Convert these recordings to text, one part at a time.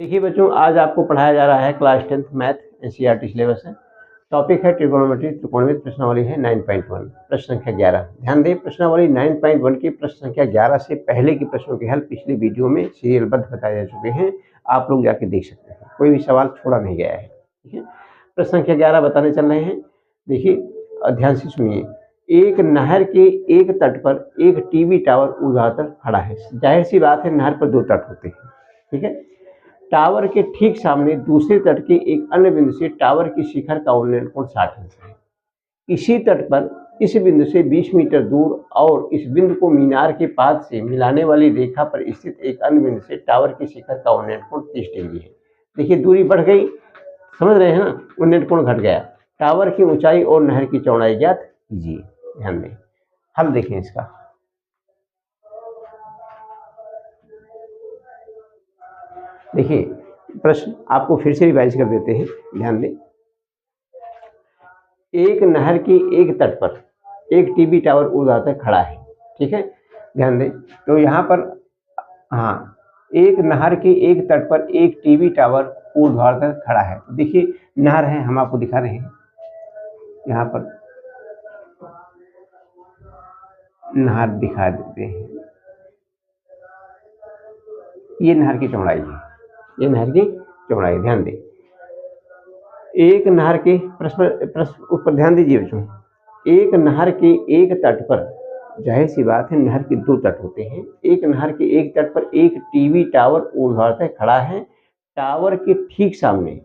देखिए बच्चों, आज आपको पढ़ाया जा रहा है class 10th math NCERT syllabus है। टॉपिक है ट्रिगोनोमेट्री, त्रिकोणमिति। प्रश्नावली है 9.1, प्रश्न संख्या 11। ध्यान दें, प्रश्नावली 9.1 की प्रश्न संख्या 11 से पहले के प्रश्नों के हल पिछले वीडियो में सीरियलबद्ध बताए जा चुके हैं। आप लोग जाके देख सकते हैं, कोई भी सवाल छोड़ा नहीं गया है। ठीक है, प्रश्न संख्या 11 बताने चल रहे हैं। देखिए ध्यान से सुनिए। एक नहर के एक तट पर एक टीवी टावर ऊर्ध्वाधर खड़ा है। जाहिर सी बात है, नहर पर दो तट होते हैं। ठीक है, टावर के ठीक सामने दूसरे तट के एक अन्य बिंदु से टावर की शिखर का उन्नयन कोण 60 अंश है। इसी तट पर इस बिंदु से 20 मीटर दूर और इस बिंदु को मीनार के पाद से मिलाने वाली रेखा पर स्थित एक अन्य बिंदु से टावर की शिखर का उन्नयन कोण 30 डिग्री है। देखिए दूरी बढ़ गई, समझ रहे हैं ना, उन्नयन कोण घट गया। टावर की ऊंचाई और नहर की चौड़ाई ज्ञात कीजिए। ध्यान दें, हल देखें इसका। देखिए प्रश्न आपको फिर से रिवाइज कर देते हैं, ध्यान दें। एक नहर के एक तट पर एक टीवी टावर ऊर्ध्वाधर खड़ा है। ठीक है, ध्यान दें। तो यहाँ पर हाँ, एक नहर के एक तट पर एक टीवी टावर ऊर्ध्वाधर खड़ा है। देखिए नहर है, हम आपको दिखा रहे हैं यहाँ पर नहर दिखा देते हैं। ये नहर की चौड़ाई है, ये नहर की चौड़ाई। ध्यान दें, एक नहर के प्रश्न ऊपर ध्यान दीजिए बच्चों। एक नहर के एक तट पर, जाहिर सी बात है नहर के दो तट होते हैं। एक नहर के एक तट पर एक टीवी टावर ऊर्ध्वाधर खड़ा है। टावर के ठीक सामने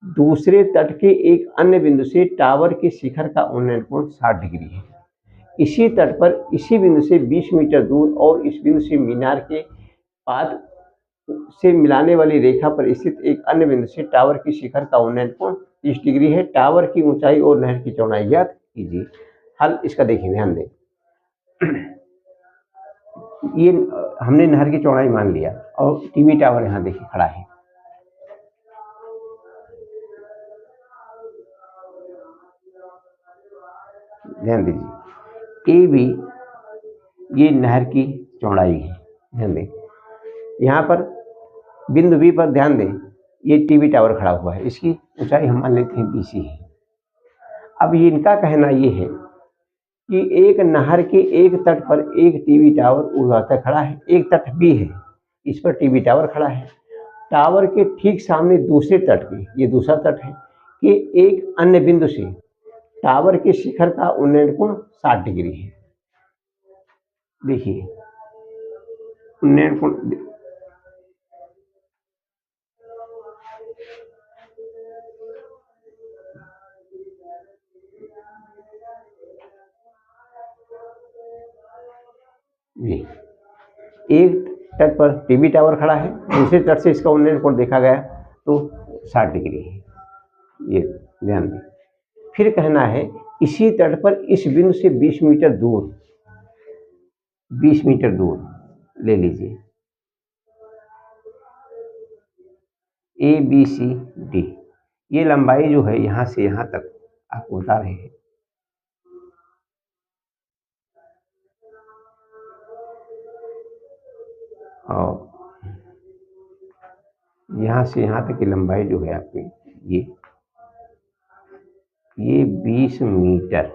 दूसरे तट के एक अन्य बिंदु से टावर के शिखर का उन्नयन कोण 60 डिग्री है। इसी तट पर इसी बिंदु से 20 मीटर दूर और इस बिंदु से मीनार के पाद से मिलाने वाली रेखा पर स्थित एक अन्य बिंदु से टावर की शिखर का उन्नयन कोण 30 डिग्री है। टावर की ऊंचाई और नहर की चौड़ाई ज्ञात कीजिए। हल इसका देखिए, ध्यान दें। ये हमने नहर की चौड़ाई मान लिया और टीवी टावर यहाँ देखिए खड़ा है। ध्यान दीजिए, ए बी ये नहर की चौड़ाई है। ध्यान दें, यहाँ पर बिंदु बी पर ध्यान दें, ये टीवी टावर खड़ा हुआ है। इसकी ऊंचाई हम मान लेते हैं BC है। अब ये इनका कहना ये है कि एक नहर के एक तट पर एक टीवी टावर ऊर्ध्वाधर खड़ा है। एक तट B है, इस पर टीवी टावर खड़ा है। टावर के ठीक सामने दूसरे तट के, ये दूसरा तट है, कि एक अन्य बिंदु से टावर के शिखर का उन्नयन कोण 60 डिग्री है। देखिए उन्नयन कोण एक तट पर टीवी टावर खड़ा है, दूसरे तट से इसका उन्नयन कोण देखा गया तो 60 डिग्री है। ये ध्यान दें। फिर कहना है इसी तट पर इस बिंदु से 20 मीटर दूर, 20 मीटर दूर ले लीजिए, ABCD ये लंबाई जो है यहाँ से यहाँ तक आपको बता रहे हैं। और यहाँ से यहाँ तक की लंबाई जो है आपकी ये 20 मीटर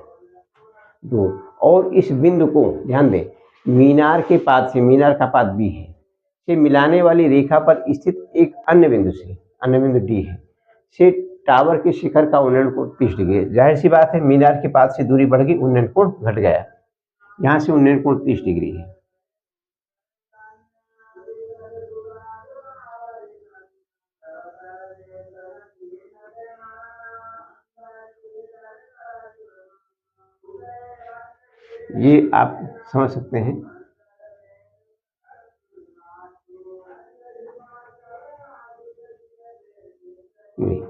दूर। और इस बिंदु को ध्यान दें, मीनार के पाद से, मीनार का पाद B है, से मिलाने वाली रेखा पर स्थित एक अन्य बिंदु से, अन्य बिंदु D है, से टावर के शिखर का उन्नयन कोण 30 डिग्री है। जाहिर सी बात है मीनार के पाद से दूरी बढ़ गई, उन्नयन कोण घट गया। यहाँ से उन्नयन कोण 30 डिग्री है। ये आप समझ सकते हैं। नहीं,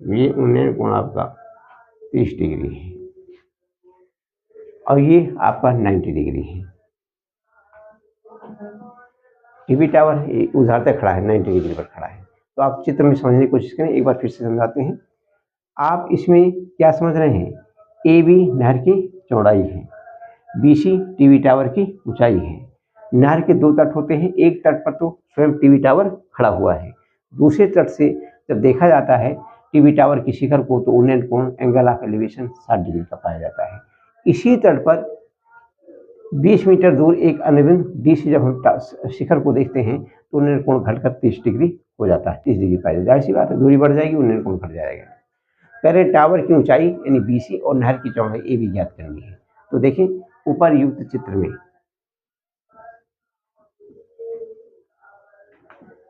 ये उन्नयन कोण आपका 30 डिग्री है और ये आपका 90 डिग्री है। टीवी टावर उधर तक खड़ा है, 90 डिग्री पर खड़ा है। तो आप चित्र में समझने की कोशिश करें, एक बार फिर से समझाते हैं। आप इसमें क्या समझ रहे हैं, AB नहर की चौड़ाई है, BC टीवी टावर की ऊंचाई है, नहर के दो तट होते हैं, एक तट पर तो स्वयं टीवी टावर खड़ा हुआ है, दूसरे तट से जब देखा जाता है टीवी टावर की शिखर को तो उन्नयन कोण एंगल ऑफ एलिवेशन 60 डिग्री का पाया जाता है। इसी तट पर 20 मीटर दूर एक अन्य बिंदु डी से जब हम शिखर को देखते हैं तो उन्नयन कोण घटकर 30 डिग्री हो जाता है, 30 डिग्री पाया जाता है। जाहिर सी बात है, दूरी बढ़ जाएगी, उन्नयन कोण घट जाएगा। कह रहे टावर की ऊंचाई यानी BC और नहर की चौड़ाई ए भी ज्ञात करनी है। तो देखें ऊपर युक्त चित्र में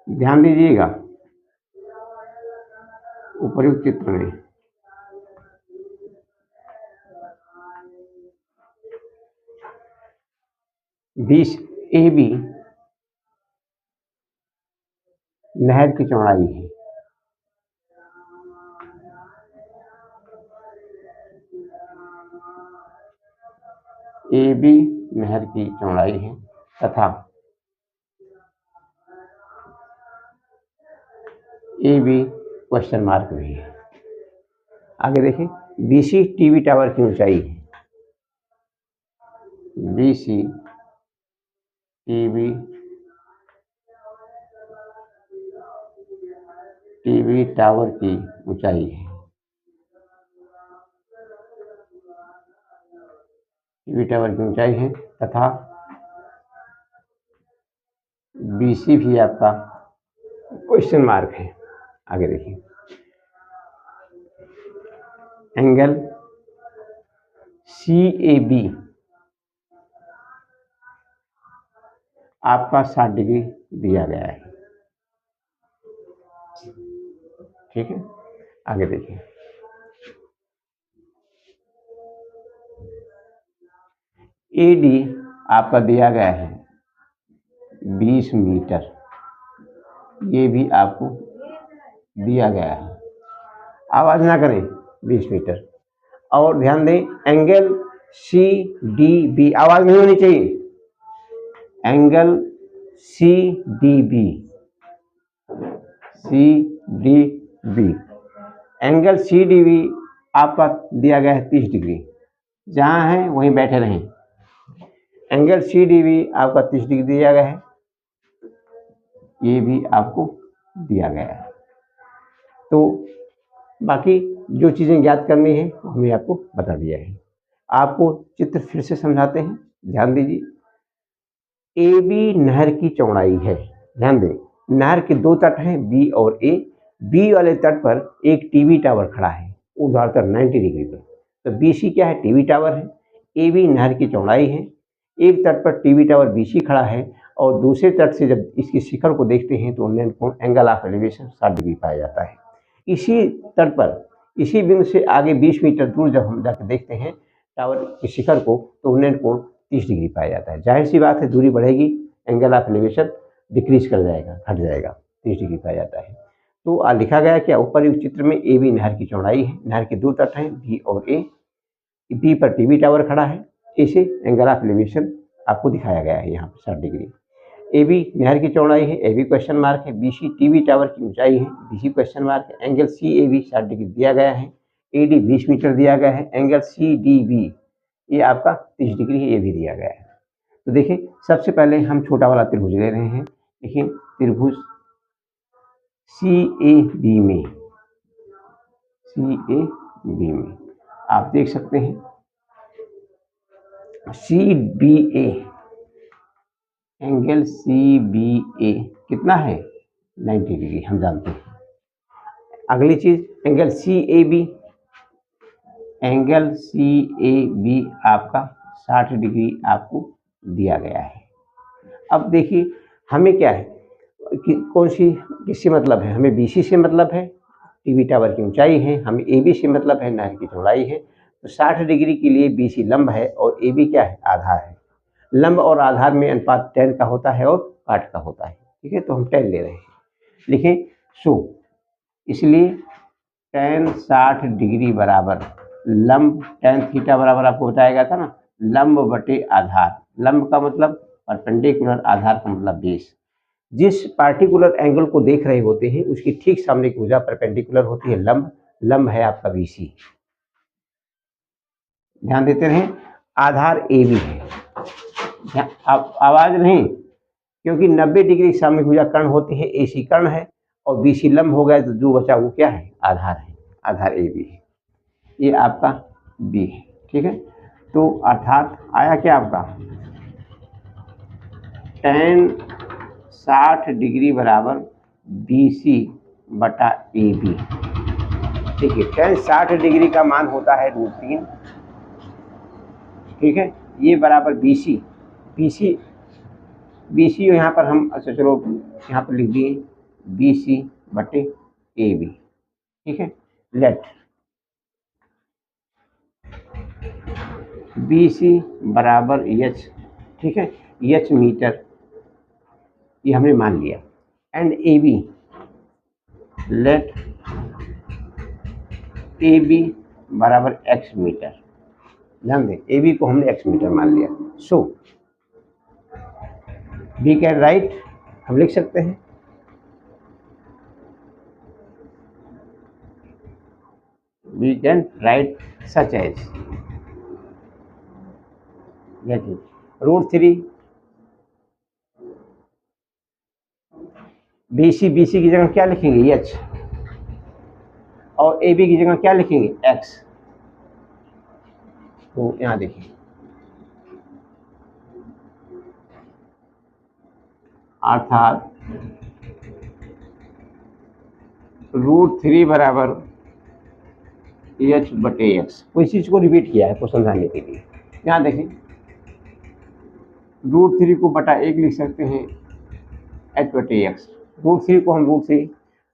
ध्यान दीजिएगा, उपयुक्त चित्र में AB नहर की चौड़ाई है, AB नहर की चौड़ाई है तथा AB क्वेश्चन मार्क भी है। आगे देखें BC टीवी टावर की ऊंचाई है, BC टीवी टावर की ऊंचाई है, टीवी टावर की ऊंचाई है तथा BC भी आपका क्वेश्चन मार्क है। आगे देखिए एंगल CAB आपका 60 डिग्री दिया गया है, ठीक है। आगे देखिए AD आपका दिया गया है 20 मीटर, ये भी आपको दिया गया है, आवाज ना करें, 20 मीटर। और ध्यान दें एंगल CDB आवाज नहीं होनी चाहिए, एंगल CDB एंगल CDB आपका दिया गया है 30 डिग्री, जहां है वहीं बैठे रहें। एंगल CDB आपका 30 डिग्री दिया गया है, ये भी आपको दिया गया है। तो बाकी जो चीजें ज्ञात करनी है वो हमने आपको बता दिया है। आपको चित्र फिर से समझाते हैं, ध्यान दीजिए। AB नहर की चौड़ाई है, ध्यान दें नहर के दो तट हैं B और A, B वाले तट पर एक टीवी टावर खड़ा है ऊर्ध्वाधर 90 डिग्री पर, तो BC क्या है, टीवी टावर है। AB नहर की चौड़ाई है, एक तट पर टीवी टावर BC खड़ा है और दूसरे तट से जब इसकी शिखर को देखते हैं तो उन्नयन कोण एंगल ऑफ एलिवेशन 60 डिग्री पाया जाता है। इसी तट पर इसी बिंदु से आगे 20 मीटर दूर जब हम जाकर देखते हैं टावर की शिखर को तो उन्नयन कोण 30 डिग्री पाया जाता है। जाहिर सी बात है दूरी बढ़ेगी, एंगल ऑफ एलिवेशन डिक्रीज कर जाएगा, घट जाएगा, 30 डिग्री पाया जाता है। तो लिखा गया क्या, ऊपर इस चित्र में AB नहर की चौड़ाई है, नहर के दो तट हैं B और A, B पर टीवी टावर खड़ा है, इसे एंगल ऑफ एलिवेशन आपको दिखाया गया है यहाँ पर 60 डिग्री। AB नहर की चौड़ाई है, AB क्वेश्चन मार्क है, BC टीवी टावर की ऊंचाई है, BC क्वेश्चन मार्क है, एंगल CAB 60 डिग्री दिया गया है, AD 20 मीटर दिया गया है, एंगल CDB ये आपका 30 डिग्री है, ये भी दिया गया है। तो देखिए सबसे पहले हम छोटा वाला त्रिभुज ले रहे हैं। देखिए त्रिभुज CAB में आप देख सकते हैं CBA एंगल CBA कितना है, 90 डिग्री, हम जानते हैं। अगली चीज एंगल CAB आपका 60 डिग्री आपको दिया गया है। अब देखिए हमें क्या है कि कौन सी किससे मतलब है, हमें BC से मतलब है, टीवी टावर की ऊंचाई है, हमें AB से मतलब है, नहर की चौड़ाई है। तो 60 डिग्री के लिए BC लंब है और AB क्या है, आधार है। लंब और आधार में अनुपात tan का होता है और काट का होता है, ठीक है। तो हम tan ले रहे हैं, लिखें सो इसलिए tan 60 डिग्री बराबर लंब tan थीटा बराबर आपको बताया गया था ना, लंब बटे आधार। लंब का मतलब परपेंडिकुलर, आधार का मतलब बेस। जिस पार्टिकुलर एंगल को देख रहे होते हैं उसकी ठीक सामने की भुजा परपेंडिकुलर होती है, लंब है आपका BC। ध्यान देते रहें, आधार AB है, अब आवाज नहीं, क्योंकि 90 डिग्री के सामने भुजा कर्ण होती है, AC कर्ण है और BC लंब हो गया, तो जो बचा वो क्या है, आधार है, आधार AB है, ये आपका B है। ठीक है, तो अर्थात आया क्या आपका tan 60 डिग्री बराबर BC बटा AB। देखिए tan 60 डिग्री का मान होता है √3। ठीक है, ये बराबर BC यहाँ पर हम, अच्छा चलो यहाँ पर लिख दिए BC बटे AB। ठीक है, लेट BC बराबर H, ठीक है, H मीटर, ये हमने मान लिया, एंड AB, लेट AB बराबर X मीटर। ध्यान दें, AB को हमने X मीटर मान लिया। सो वी कैन राइट, हम लिख सकते हैं we can write such as √3 BC की जगह क्या लिखेंगे H, और AB की जगह क्या लिखेंगे X। तो यहाँ देखिए अर्थात √3 बराबर H बटे X। कोई चीज को रिपीट किया है को समझाने के लिए। यहाँ देखिए √3 को बटा 1 लिख सकते हैं H बटे X, √3 को हम √3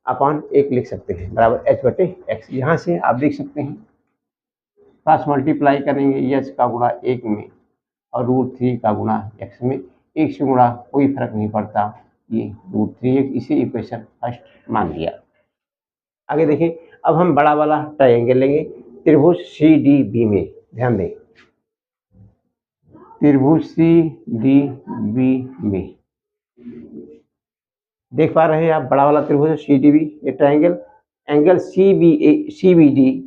अपॉन 1 लिख सकते हैं बराबर H बटे X। यहाँ से आप देख सकते हैं पास मल्टीप्लाई करेंगे H का गुणा 1 में और √3 का गुणा X में, 1 से गुणा कोई फर्क नहीं पड़ता, ये √3 इसे इक्वेशन फर्स्ट मान लिया। आगे देखिए, अब हम बड़ा वाला ट्रायंगल लेंगे त्रिभुज CDB में। ध्यान दें, त्रिभुज CDB में देख पा रहे हैं आप, बड़ा वाला त्रिभुज CDB, ये triangle, angle CBD,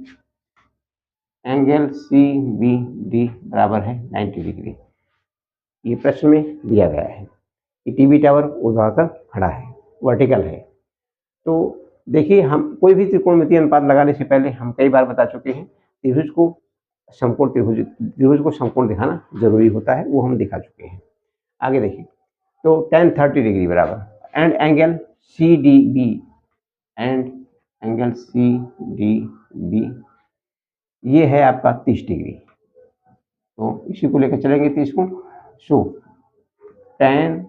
angle CBD बराबर है 90 डिग्री। ये प्रश्न में दिया गया है कि टीवी टावर ऊर्ध्वाधर खड़ा है, वर्टिकल है। तो देखिए, हम कोई भी त्रिकोणमितीय अनुपात लगाने से पहले हम कई बार बता चुके हैं, त्रिभुज को समकोण दिखाना जरूरी होता है, वो हम दिखा चुके हैं। आगे देखिए, तो tan 30 डिग्री बराबर and angle CDB, and angle CDB ये है आपका 30 डिग्री। तो इसी को लेकर चलेंगे 30 को। सो tan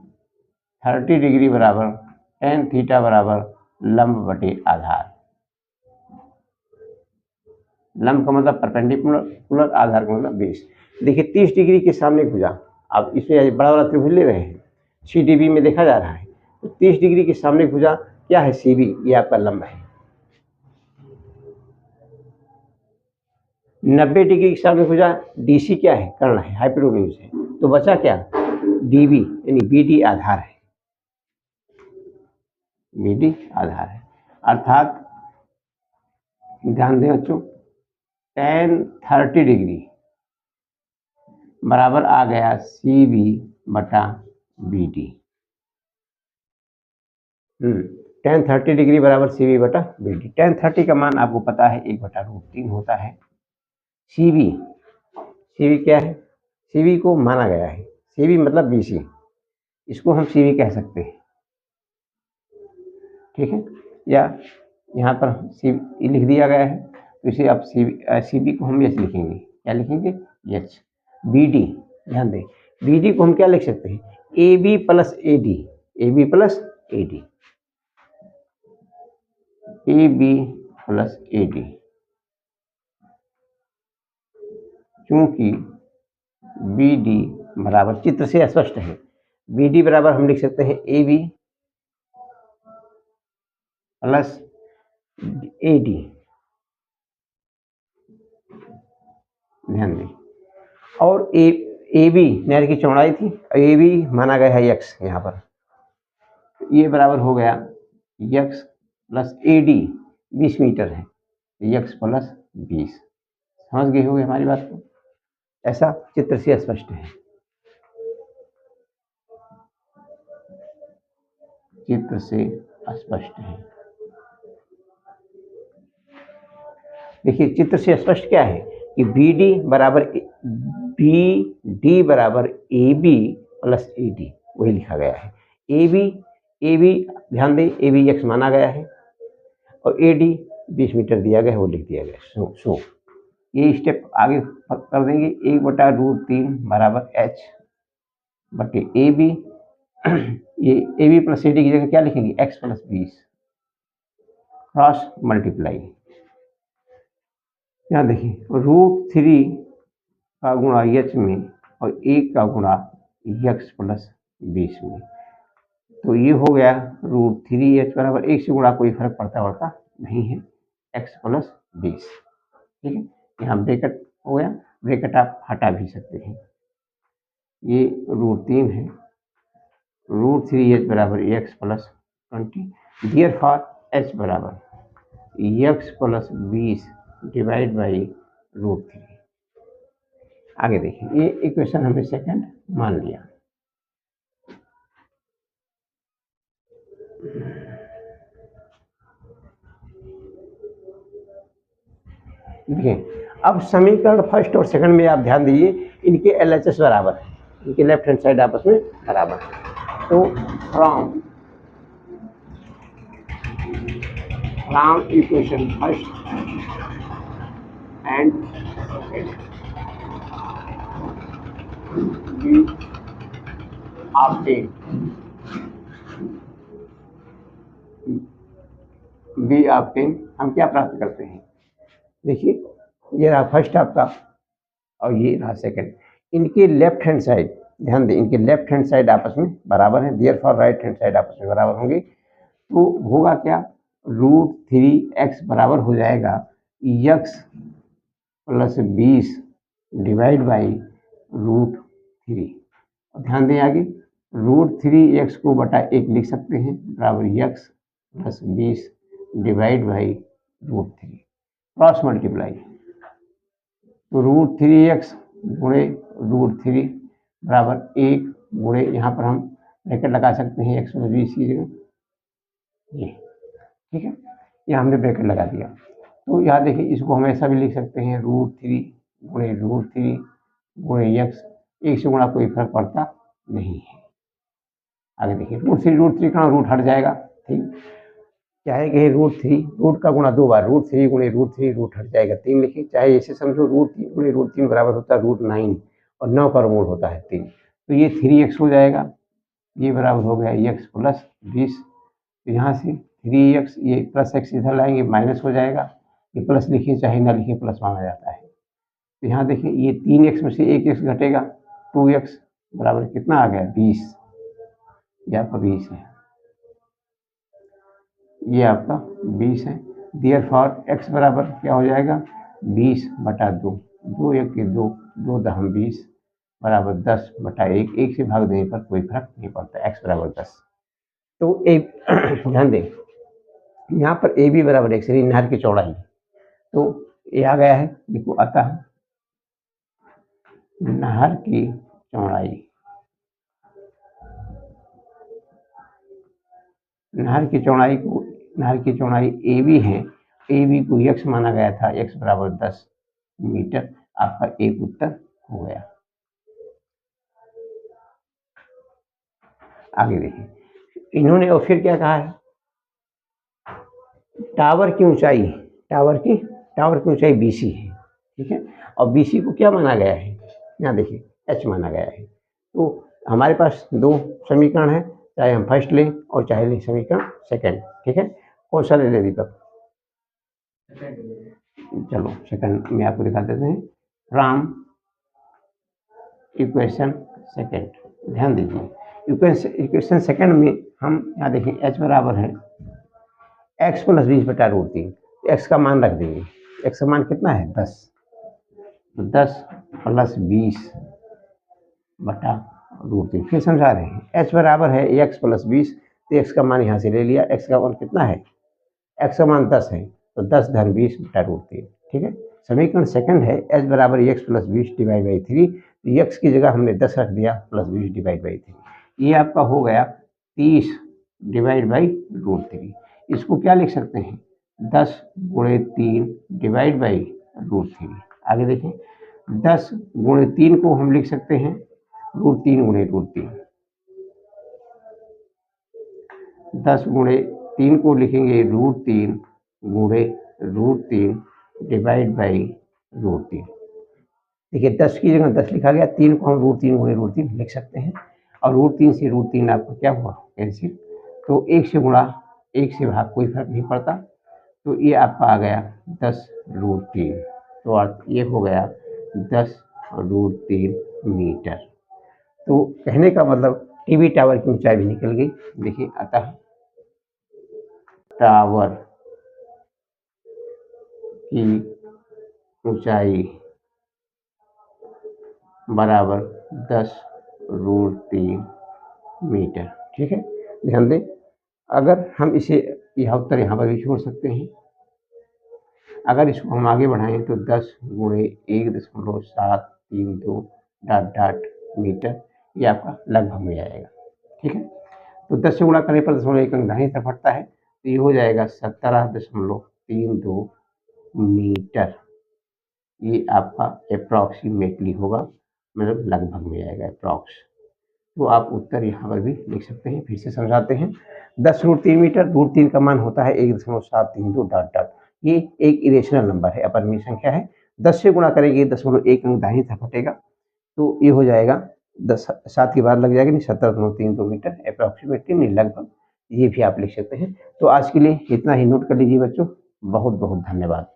30 डिग्री बराबर tan थीटा बराबर लंब बटे आधार। लंब का मतलब परपेंडिकुलर, आधार का मतलब बेस। देखिए 30 डिग्री के सामने भुजा, अब इसमें बड़ा वाला त्रिभुज ले रहे हैं, CDB में देखा जा रहा है, तो 30 डिग्री के सामने भुजा क्या है CB, ये आपका लंब है। 90 डिग्री के सामने भुजा DC क्या है, कर्ण है, हाइपोटेन्यूज है, तो बचा क्या DB, यानी BD आधार है, BD आधार है। अर्थात ध्यान दें बच्चों, tan 30 डिग्री बराबर आ गया CB बटा BD। tan 30 डिग्री बराबर CB बटा BD। tan 30 का मान आपको पता है 1 बटा √3 होता है। CB क्या है, CB को माना गया है, CB मतलब BC, इसको हम CB कह सकते हैं। ठीक है, या यहाँ पर CB लिख दिया गया है, तो इसे आप CB को हम H लिखेंगे, क्या लिखेंगे H। BD, ध्यान दें, BD को हम क्या लिख सकते हैं AB plus AD, AB plus AD, AB plus AD, क्योंकि BD बराबर, चित्र से स्पष्ट है, BD बराबर हम लिख सकते हैं AB प्लस AD। ध्यान दें, और AB नहर की चौड़ाई थी, AB माना गया है X यहाँ पर, ये बराबर हो गया X प्लस AD 20 मीटर है, X प्लस 20। समझ गए होंगे हमारी बात को, ऐसा चित्र से स्पष्ट है। चित्र से स्पष्ट है। देखिए चित्र से स्पष्ट क्या है कि बी डी बराबर A B plus A D, वही लिखा गया है। ए बी ध्यान दें, ए बी एक्स माना गया है और ए डी 20 मीटर दिया गया है, वो लिख दिया गया। सो ये स्टेप आगे कर देंगे। 1/√3 बराबर एच बटे ए बी, ये A B plus A D की जगह क्या लिखेंगे, एक्स प्लस 20 क्रॉस मल्टीप्लाई। यहाँ देखिए √3 का गुणा एच में और 1 का गुणा एक्स प्लस 20 में, तो ये हो गया √3h बराबर 1 से गुणा कोई फर्क पड़ता नहीं है, एक्स प्लस 20। ठीक है, यहाँ ब्रैकेट हो गया, ब्रैकेट आप हटा भी सकते हैं। ये √3 है, √3h बराबर एक्स प्लस 20, देयरफॉर h बराबर एक्स प्लस 20 डिवाइड बाई √3। आगे देखिए, ये इक्वेशन हमने सेकंड मान लिया। देखिए अब समीकरण फर्स्ट और सेकंड में आप ध्यान दीजिए, इनके LHS बराबर है, इनके लेफ्ट हैंड साइड आपस में बराबर है। तो from equation first and B obtain हम क्या प्राप्त करते हैं। देखिए ये रहा फर्स्ट आपका और ये रहा सेकंड। इनके लेफ्ट हैंड साइड ध्यान दें, इनके लेफ्ट हैंड साइड आपस में बराबर है, देयरफॉर राइट हैंड साइड आपस में बराबर होंगे। तो होगा क्या, √3x बराबर हो जाएगा x प्लस 20 डिवाइड बाई √3। और ध्यान दें आगे √3x को बटा 1 लिख सकते हैं बराबर x plus 20 divide by √3, cross multiply. तो √3x गुणे √3 बराबर 1 गुणे, यहाँ पर हम ब्रैकेट लगा सकते हैं x प्लस 20 की जगह, ये ठीक है, यहाँ हमने ब्रैकेट लगा दिया। तो यहाँ देखिए इसको हम ऐसा भी लिख सकते हैं √3 गुणे √3 गुणे x, 1 से गुणा कोई फर्क पड़ता नहीं है। आगे देखिए √3 का रूट हट जाएगा, ठीक, चाहे कहे √3 रूट का गुणा 2 बार, √3 गुणे √3 रूट हट जाएगा, 3 लिखिए, चाहे ऐसे समझो √3 गुणे √3 बराबर होता है √9 और 9 का वर्गमूल होता है 3, तो ये 3x हो जाएगा, ये बराबर हो गया x प्लस 20। तो यहाँ से 3x, ये प्लस x इधर लाएंगे माइनस हो जाएगा, ये प्लस लिखिए चाहे ना लिखिए प्लस माना जाता है। तो यहाँ देखिए ये 3x में से 1x घटेगा, 2x बराबर कितना आ गया 20, ये आपका 20 है, ये आपका 20 है। देयरफॉर x बराबर क्या हो जाएगा 20 बटा 2, 2 1 के 2, 2 दहम 20 बराबर 10 बटा 1, 1 से भाग देने पर कोई फर्क नहीं पड़ता, x बराबर 10। तो एक ध्यान दें यहाँ पर ए बी बराबर x, नहर की चौड़ाई, तो ये आ गया है, देखो अतः नहर की चौड़ाई, नहर की चौड़ाई ए बी है, ए बी को x माना गया था, x बराबर 10 मीटर, आपका एक उत्तर हो गया। आगे देखिए इन्होंने और फिर क्या कहा है, टावर की ऊंचाई BC है, ठीक है, और BC को क्या माना गया है, यहाँ देखिए h माना गया है। तो हमारे पास दो समीकरण है, चाहे हम फर्स्ट लें और चाहे लें समीकरण सेकंड, ठीक है, कौन सा ले लें दीपक, चलो सेकंड में आपको दिखा देते हैं। फ्रॉम इक्वेशन सेकंड, ध्यान दीजिए इक्वेशन सेकंड में हम यहाँ देखिए h बराबर है x प्लस 20 बटा √3, x का मान रख देंगे, x का मान कितना है 10, तो 10 प्लस 20 बटा √3, फिर समझा रहे हैं, h बराबर है x प्लस 20, तो x का मान यहाँ से ले लिया, x का मान कितना है, x का मान 10 है, तो 10 धन 20 बटा √3, ठीक है। समीकरण सेकंड है h बराबर x प्लस 20 डिवाइड बाई 3, तो x की जगह हमने 10 रख दिया प्लस 20 डिवाइड बाई 3, ये आपका हो गया 30 डिवाइड बाई √3। इसको क्या लिख सकते हैं, 10 गुणे 3 डिवाइड बाई √3। आगे देखें, 10 गुणे 3 को हम लिख सकते हैं √3 गुणे √3। 10 गुणे 3 को लिखेंगे √3 गुणे √3 डिवाइड बाई √3। देखिए 10 की जगह 10 लिखा गया, 3 को हम √3 गुणे √3 लिख सकते हैं, और √3 से √3 आपका क्या हुआ, कैंसिल। तो 1 से गुणा 1 से भाग कोई फर्क नहीं पड़ता, तो ये आपका आ गया 10√3। तो अर्थ ये हो गया 10√3 मीटर। तो कहने का मतलब टीवी टावर की ऊंचाई भी निकल गई। देखिए, अतः टावर की ऊंचाई बराबर 10√3 मीटर। ठीक है, ध्यान दें, अगर हम इसे यह उत्तर यहाँ पर भी छोड़ सकते हैं। अगर इसको हम आगे बढ़ाएं तो 10 गुणे 1.732 मीटर, ये आपका लगभग में आएगा। ठीक है, तो 10 से गुणा करने पर 0.1 अंक दाहिनी तरफ हटता है, तो ये हो जाएगा 17.32 मीटर। ये आपका अप्रॉक्सीमेटली होगा, मतलब लगभग में आएगा, अप्रॉक्स। तो आप उत्तर यहाँ पर भी लिख सकते हैं। फिर से समझाते हैं, 10√3 मीटर, √3 का मान होता है 1.732 ये एक इरेशनल नंबर है, अपरिमेय संख्या है। 10 से गुणा करेंगे 10.1 अंक दाहिनी तरफ हटेगा, तो ये हो जाएगा 10 7 की बार लग जाएगी, नहीं 17.32 मीटर अप्रॉक्सीमेटली, नहीं लगभग, ये भी आप लिख सकते हैं। तो आज के लिए इतना ही, नोट कर लीजिए बच्चों। बहुत बहुत धन्यवाद।